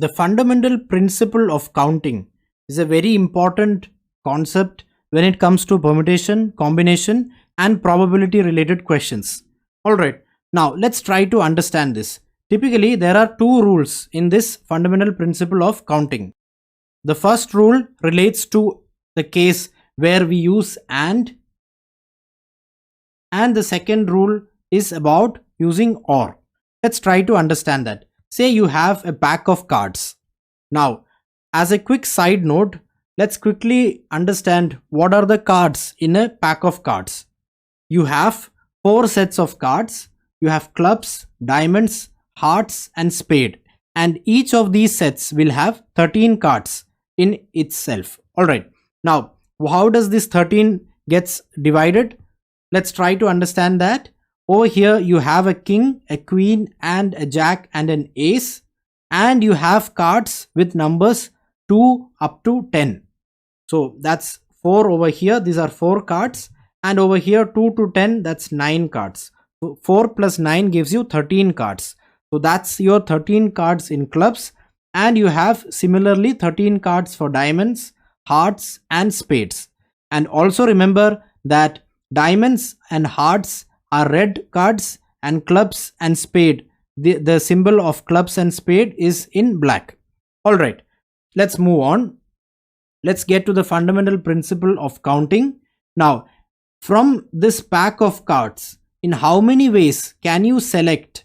The fundamental principle of counting is a very important concept when it comes to permutation, combination, and probability related questions. Alright, now let's try to understand this. Typically, there are two rules in this fundamental principle of counting. The first rule relates to the case where we use and the second rule is about using or. Let's try to understand that. Say you have a pack of cards. Now, as a quick side note, let's quickly understand what are the cards in a pack of cards. You have 4 sets of cards. You have clubs, diamonds, hearts and spade, and each of these sets will have 13 cards in itself. Alright, now how does this 13 gets divided? Let's try to understand that. Over here you have a king, a queen and a jack and an ace, and you have cards with numbers 2 up to 10. So that's 4 over here, these are 4 cards, and over here 2 to 10, that's 9 cards. So 4 plus 9 gives you 13 cards. So that's your 13 cards in clubs, and you have similarly 13 cards for diamonds, hearts and spades. And also remember that diamonds and hearts are red cards, and clubs and spade, the symbol of clubs and spade is in black. Alright, let's move on. Let's get to the fundamental principle of counting. Now, from this pack of cards, in how many ways can you select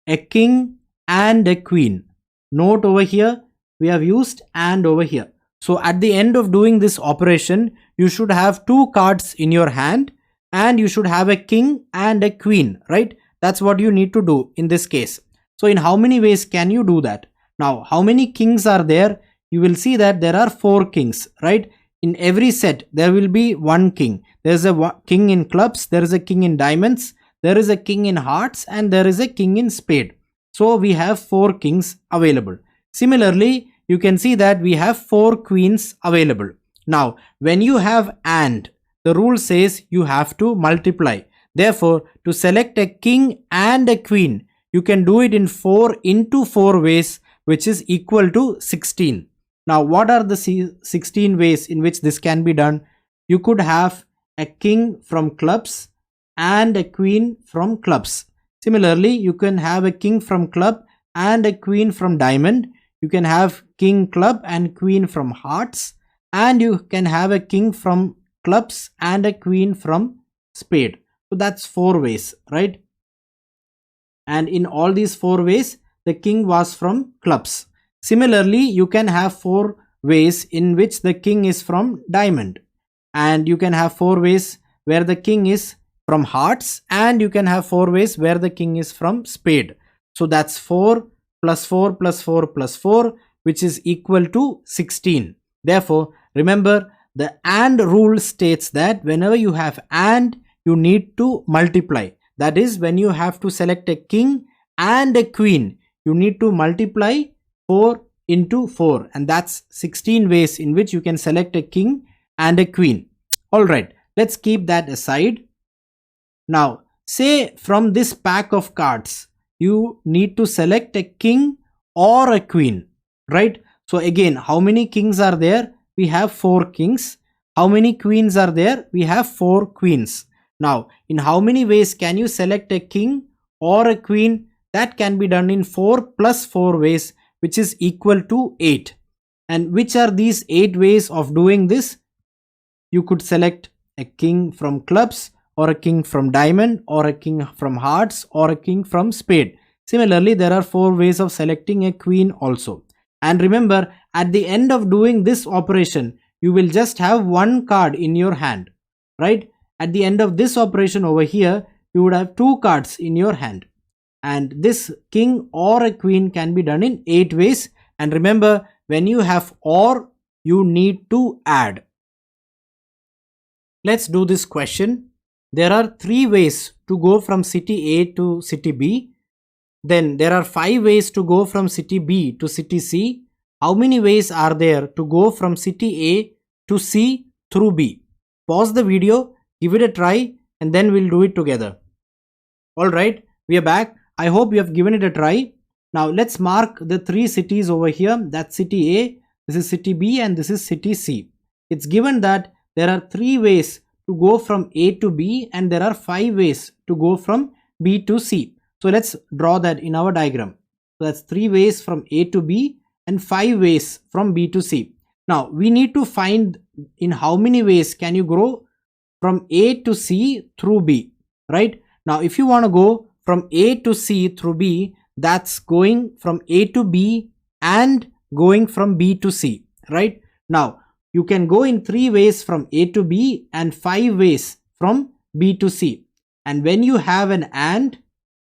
a king and a queen? Note over here, we have used and over here. So at the end of doing this operation, you should have 2 cards in your hand and you should have a king and a queen, right? That's what you need to do in this case. So in how many ways can you do that? Now, how many kings are there? You will see that there are 4 kings, right? In every set, there will be 1 king. There's a king in clubs, there is a king in diamonds, there is a king in hearts, and there is a king in spade. So we have 4 kings available. Similarly, you can see that we have 4 queens available. Now, when you have and, the rule says you have to multiply. Therefore, to select a king and a queen, you can do it in 4 into 4 ways, which is equal to 16. Now, what are the 16 ways in which this can be done? You could have a king from clubs and a queen from clubs. Similarly, you can have a king from club and a queen from diamond. You can have king club and queen from hearts, and you can have a king from clubs and a queen from spade. So that's 4 ways, right? And in all these 4 ways, the king was from clubs. Similarly, you can have 4 ways in which the king is from diamond, and you can have 4 ways where the king is from hearts, and you can have 4 ways where the king is from spade. So that's 4 plus 4 plus 4 plus 4, which is equal to 16. Therefore, remember, the and rule states that whenever you have and, you need to multiply. That is, when you have to select a king and a queen, you need to multiply 4 into 4, and that's 16 ways in which you can select a king and a queen. Alright, let's keep that aside. Now, say from this pack of cards, you need to select a king or a queen, right? So again, how many kings are there? We have 4 kings. How many queens are there? We have 4 queens. Now, in how many ways can you select a king or a queen? That can be done in 4 plus 4 ways, which is equal to 8. And which are these 8 ways of doing this? You could select a king from clubs, or a king from diamond, or a king from hearts, or a king from spade. Similarly, there are 4 ways of selecting a queen also. And remember, at the end of doing this operation, you will just have 1 card in your hand, right? At the end of this operation over here, you would have 2 cards in your hand. And this king or a queen can be done in 8 ways. And remember, when you have or, you need to add. Let's do this question. There are 3 ways to go from city A to city B. Then there are 5 ways to go from city B to city C. How many ways are there to go from city A to C through B? Pause the video, give it a try, and then we'll do it together. Alright, we are back. I hope you have given it a try. Now let's mark the three cities over here. That's city A, this is city B, and this is city C. It's given that there are three ways to go from A to B and there are five ways to go from B to C. So let's draw that in our diagram. So that's three ways from A to B and five ways from B to C. Now we need to find in how many ways can you go from A to C through B, right? Now if you want to go from A to C through B, that's going from A to B and going from B to C, right? Now you can go in three ways from A to B and five ways from B to C. And when you have an and,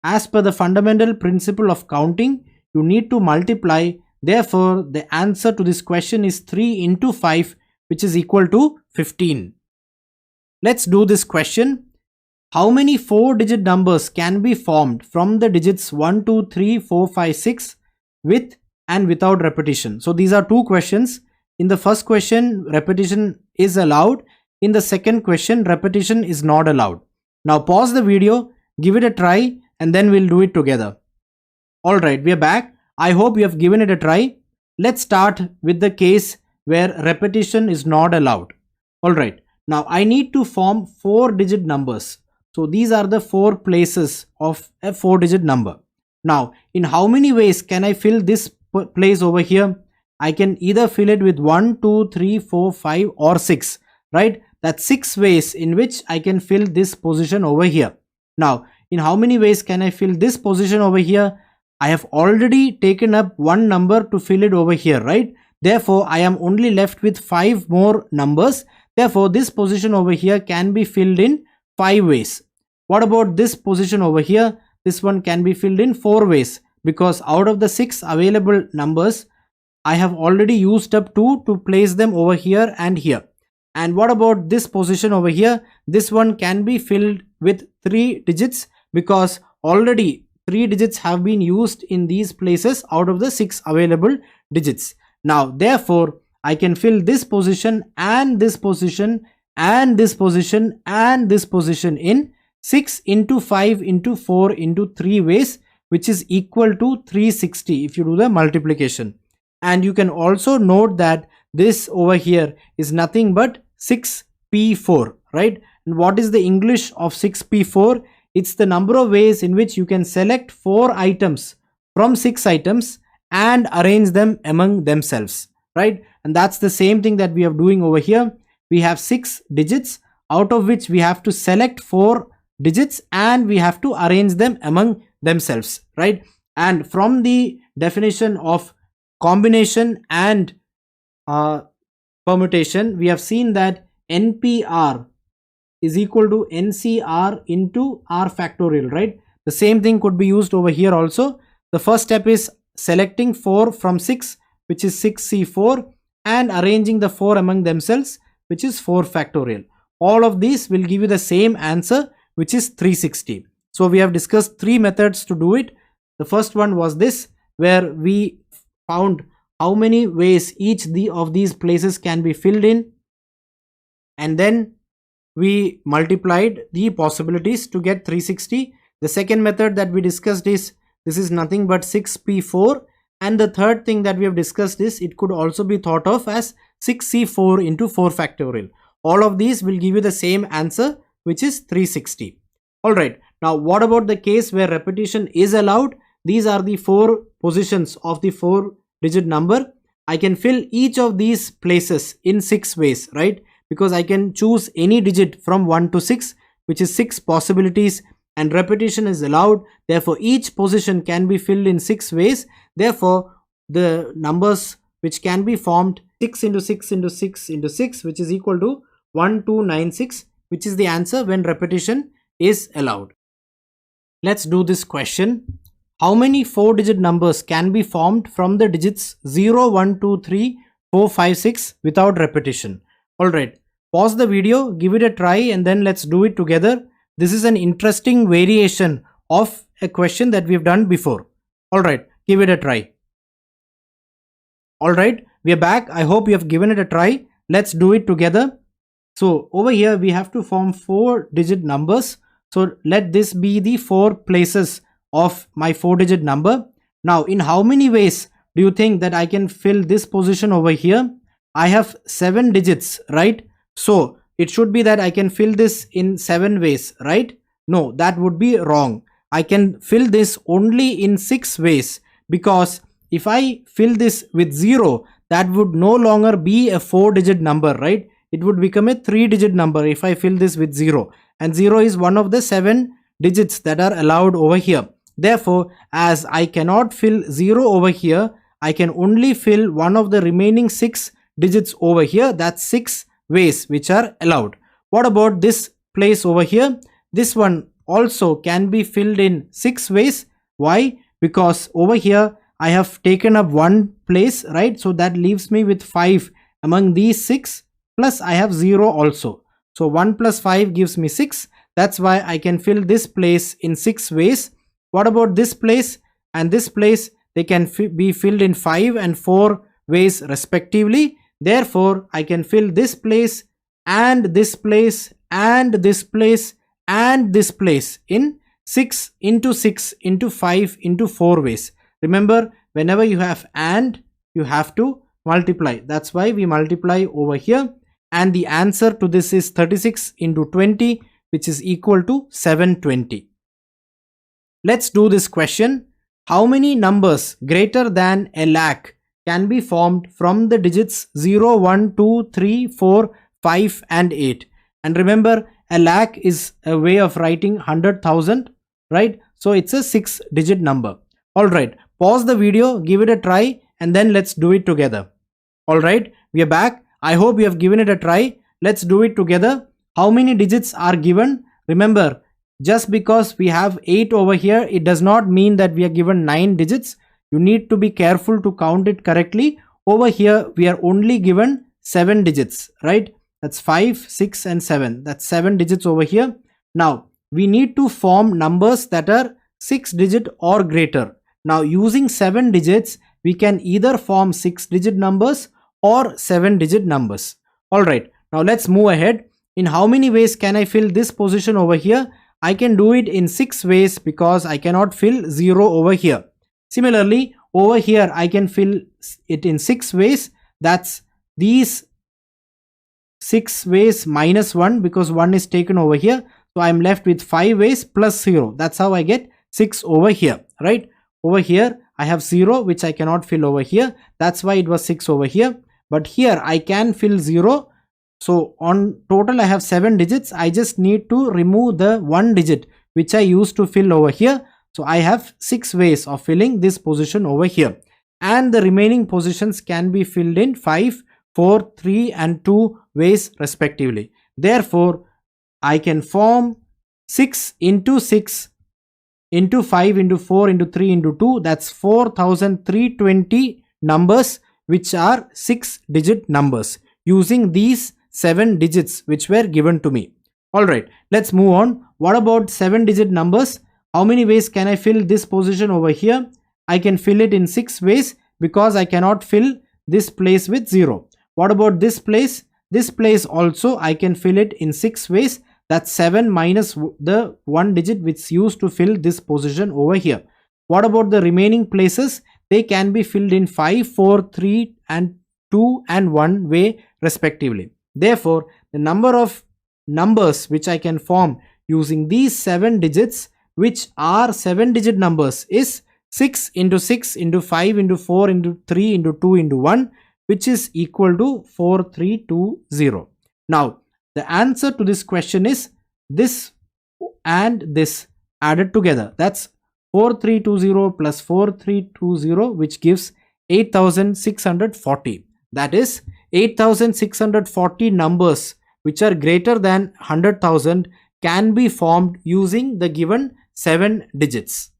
as per the fundamental principle of counting, you need to multiply. Therefore, the answer to this question is 3 into 5, which is equal to 15. Let's do this question. How many 4-digit numbers can be formed from the digits 1, 2, 3, 4, 5, 6 with and without repetition? So these are two questions. In the first question, repetition is allowed. In the second question, repetition is not allowed. Now pause the video, give it a try, and then we'll do it together. Alright, we are back. I hope you have given it a try. Let's start with the case where repetition is not allowed. Alright, now I need to form 4-digit numbers. So these are the 4 places of a 4-digit number. Now, in how many ways can I fill this place over here? I can either fill it with 1, 2, 3, 4, 5 or 6, right? That's 6 ways in which I can fill this position over here. Now, in how many ways can I fill this position over here? I have already taken up one number to fill it over here, right? Therefore, I am only left with 5 more numbers. Therefore, this position over here can be filled in 5 ways. What about this position over here? This one can be filled in 4 ways because out of the 6 available numbers, I have already used up 2 to place them over here and here. And what about this position over here? This one can be filled with 3 digits because already 3 digits have been used in these places out of the 6 available digits. Now, therefore, I can fill this position and this position and this position and this position in 6 into 5 into 4 into 3 ways, which is equal to 360 if you do the multiplication. And you can also note that this over here is nothing but 6p4, right? And what is the English of 6p4? It's the number of ways in which you can select 4 items from 6 items and arrange them among themselves, right? And that's the same thing that we are doing over here. We have 6 digits out of which we have to select 4 digits and we have to arrange them among themselves, right? And from the definition of combination and permutation, we have seen that NPR is equal to NCR into R factorial, right? The same thing could be used over here also. The first step is selecting 4 from 6, which is 6C4, and arranging the 4 among themselves, which is 4 factorial. All of these will give you the same answer, which is 360. So we have discussed 3 methods to do it. The first one was this, where we found how many ways each of these places can be filled in, and then we multiplied the possibilities to get 360. The second method that we discussed is this is nothing but 6p4, and the third thing that we have discussed is it could also be thought of as 6c4 into 4 factorial. All of these will give you the same answer, which is 360. Alright, now what about the case where repetition is allowed? These are the 4 positions of the 4-digit number. I can fill each of these places in 6 ways, right? Because I can choose any digit from 1 to 6, which is 6 possibilities, and repetition is allowed. Therefore, each position can be filled in 6 ways. Therefore, the numbers which can be formed 6 into 6 into 6 into 6, which is equal to 1296, which is the answer when repetition is allowed. Let's do this question. How many 4-digit numbers can be formed from the digits 0, 1, 2, 3, 4, 5, 6 without repetition? Alright, pause the video, give it a try, and then let's do it together. This is an interesting variation of a question that we've done before. Alright, give it a try. Alright, we are back. I hope you have given it a try. Let's do it together. So over here we have to form 4-digit numbers. So let this be the 4 places of my 4-digit number. Now, in how many ways do you think that I can fill this position over here? I have 7 digits, right? So it should be that I can fill this in 7 ways, right? No, that would be wrong. I can fill this only in 6 ways, because if I fill this with 0, that would no longer be a 4-digit number, right? It would become a 3-digit number if I fill this with 0, and 0 is one of the 7 digits that are allowed over here. Therefore, as I cannot fill 0 over here, I can only fill one of the remaining 6 digits over here. That's 6 ways which are allowed. What about this place over here? This one also can be filled in 6 ways. Why? Because over here I have taken up one place, right? So that leaves me with 5 among these 6, plus I have 0 also. So 1 plus 5 gives me 6. That's why I can fill this place in 6 ways. What about this place and this place? They can be filled in 5 and 4 ways respectively. Therefore, I can fill this place and this place and this place and this place in 6 into 6 into 5 into 4 ways. Remember, whenever you have and, you have to multiply. That's why we multiply over here. And the answer to this is 36 into 20, which is equal to 720. Let's do this question. How many numbers greater than a lakh can be formed from the digits 0, 1, 2, 3, 4, 5 and 8? And remember, a lakh is a way of writing 100,000, right? So it's a 6-digit number. Alright, pause the video, give it a try, and then let's do it together. Alright, we are back. I hope you have given it a try. Let's do it together. How many digits are given? Remember, just because we have 8 over here, it does not mean that we are given 9 digits. You need to be careful to count it correctly. Over here, we are only given 7 digits, right? That's 5, 6 and 7. That's 7 digits over here. Now, we need to form numbers that are 6-digit or greater. Now, using 7 digits, we can either form 6-digit numbers or 7-digit numbers. Alright, now let's move ahead. In how many ways can I fill this position over here? I can do it in 6 ways because I cannot fill 0 over here. Similarly, over here I can fill it in 6 ways. That's these 6 ways minus 1, because 1 is taken over here. So I'm left with 5 ways plus 0. That's how I get 6 over here, right? Over here I have 0 which I cannot fill over here. That's why it was 6 over here. But here I can fill 0. So on total I have 7 digits. I just need to remove the 1 digit which I used to fill over here. So I have 6 ways of filling this position over here. And the remaining positions can be filled in 5, 4, 3 and 2 ways respectively. Therefore, I can form 6 into 6 into 5 into 4 into 3 into 2. That's 4,320 numbers which are 6-digit numbers using these 7 digits which were given to me. Alright, let's move on. What about 7-digit numbers? How many ways can I fill this position over here? I can fill it in 6 ways because I cannot fill this place with 0. What about this place? This place also I can fill it in 6 ways. That's 7 minus the 1 digit which used to fill this position over here. What about the remaining places? They can be filled in 5, 4, 3 and 2 and 1 way respectively. Therefore, the number of numbers which I can form using these 7 digits, which are 7-digit numbers, is 6 into 6 into 5 into 4 into 3 into 2 into 1, which is equal to 4320. Now, the answer to this question is this and this added together. That's 4320 plus 4320, which gives 8640. That is 8640 numbers which are greater than 100,000 can be formed using the given 7 digits.